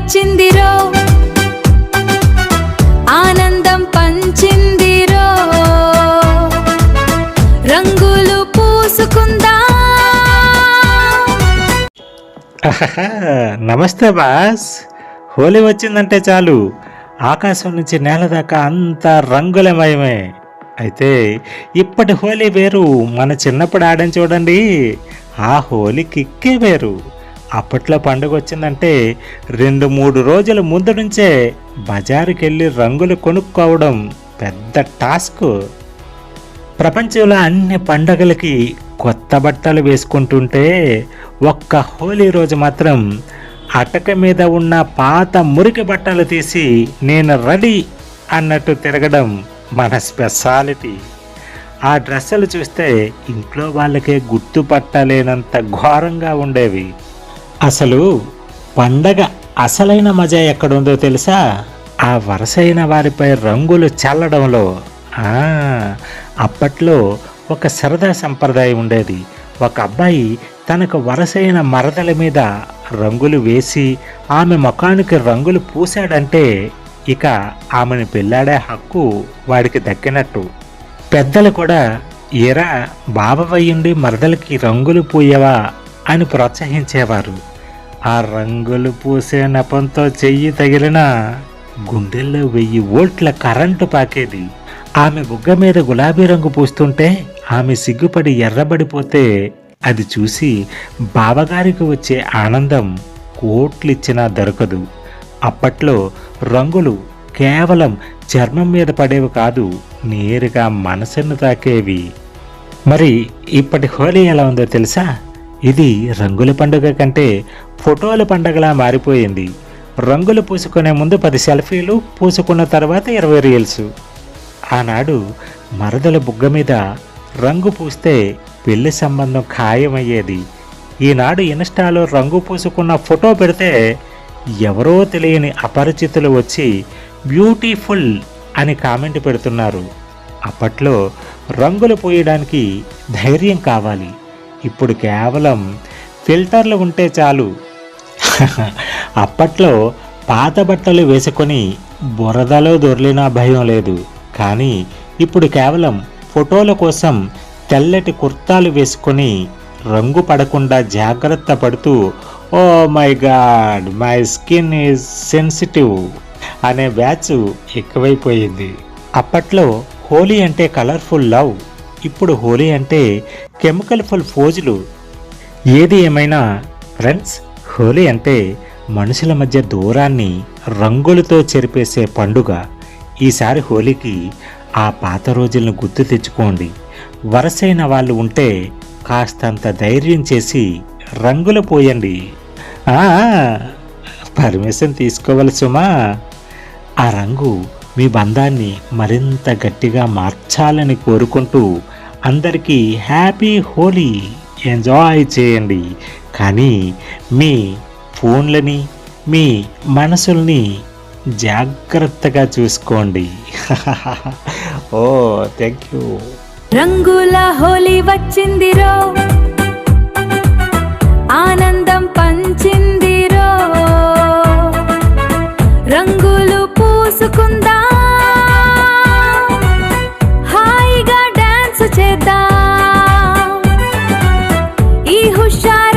వచ్చిందిరో, ఆనందం పంచిందిరో, రంగులు పూసుకుందా. నమస్తే బాస్. హోలీ వచ్చిందంటే చాలు ఆకాశం నుంచి నేల దాకా అంతా రంగులమయమే. అయితే ఇప్పటి హోలీ వేరు, మన చిన్నప్పుడు ఆడని చూడండి, ఆ హోలీ కిక్కే వేరు. అప్పట్లో పండుగ వచ్చిందంటే 2-3 రోజుల ముందు నుంచే బజారుకి వెళ్ళి రంగులు కొనుక్కోవడం పెద్ద టాస్క్. ప్రపంచంలో అన్ని పండగలకి కొత్త బట్టలు వేసుకుంటుంటే ఒక్క హోలీ రోజు మాత్రం అటక మీద ఉన్న పాత మురికి బట్టలు తీసి నేను రెడీ అన్నట్టు తిరగడం మన స్పెషాలిటీ. ఆ డ్రెస్సులు చూస్తే ఇంట్లో వాళ్ళకే గుర్తుపట్టలేనంత ఘోరంగా ఉండేవి. అసలు పండగ అసలైన మజా ఎక్కడుందో తెలుసా? ఆ వరసైన వారిపై రంగులు చల్లడంలో. అప్పట్లో ఒక సరదా సంప్రదాయం ఉండేది. ఒక అబ్బాయి తనకు వరసైన మరదల మీద రంగులు వేసి ఆమె ముఖానికి రంగులు పూశాడంటే ఇక ఆమెను పెళ్ళాడే హక్కు వాడికి దక్కినట్టు. పెద్దలు కూడా ఏరా బాబవయ్యుండి మరదలకి రంగులు పూయవా అని ప్రోత్సహించేవారు. ఆ రంగులు పూసే నెపంతో చెయ్యి తగిలిన గుండెల్లో 1000 వోల్ట్ల కరెంటు పాకేది. ఆమె బుగ్గ మీద గులాబీ రంగు పూస్తుంటే ఆమె సిగ్గుపడి ఎర్రబడిపోతే అది చూసి బావగారికి వచ్చే ఆనందం కోట్లిచ్చినా దొరకదు. అప్పట్లో రంగులు కేవలం చర్మం మీద పడేవి కాదు, నేరుగా మనసును తాకేవి. మరి ఇప్పటి హోలీ ఎలా ఉందో తెలుసా? ఇది రంగుల పండుగ కంటే ఫోటోల పండుగలా మారిపోయింది. రంగులు పూసుకునే ముందు 10 సెల్ఫీలు, పూసుకున్న తర్వాత 20 రీల్స్. ఆనాడు మరదల బుగ్గ మీద రంగు పూస్తే పెళ్లి సంబంధం ఖాయమయ్యేది. ఈనాడు ఇన్స్టాలో రంగు పూసుకున్న ఫోటో పెడితే ఎవరో తెలియని అపరిచితులు వచ్చి బ్యూటిఫుల్ అని కామెంట్ పెడుతున్నారు. అప్పట్లో రంగులు పూయడానికి ధైర్యం కావాలి, ఇప్పుడు కేవలం ఫిల్టర్లు ఉంటే చాలు. అప్పట్లో పాత బట్టలు వేసుకొని బురదలో దొర్లినా భయం లేదు. కానీ ఇప్పుడు కేవలం ఫోటోల కోసం తెల్లటి కుర్తాలు వేసుకొని రంగు పడకుండా జాగ్రత్త పడుతూ oh my god my skin is sensitive అనే బ్యాచ్ ఎక్కువైపోయింది. అప్పట్లో హోలీ అంటే కలర్ఫుల్ లవ్, ఇప్పుడు హోలీ అంటే కెమికల్ ఫుల్ ఫోజులు. ఏది ఏమైనా ఫ్రెండ్స్, హోలీ అంటే మనుషుల మధ్య దూరాన్ని రంగులతో చెరిపేసే పండుగ. ఈసారి హోలీకి ఆ పాత రోజులను గుర్తు తెచ్చుకోండి. వరసైన వాళ్ళు ఉంటే కాస్తంత ధైర్యం చేసి రంగులు పోయండి. పర్మిషన్ తీసుకోవాలి సుమా. ఆ రంగు మీ బంధాన్ని మరింత గట్టిగా మార్చాలని కోరుకుంటూ అందరికీ హ్యాపీ హోలీ. ఎంజాయ్ చేయండి, కానీ మీ ఫోన్లని, మీ మనసుల్ని జాగ్రత్తగా చూసుకోండి. ఓ థ్యాంక్ యూ. రంగుల హోలీ వచ్చిందిరో, ఆనందం పంచిందిరో, రంగులు పూసుకుందా, హాయిగా డాన్స్ చేద్దాం. ఈ హుషారు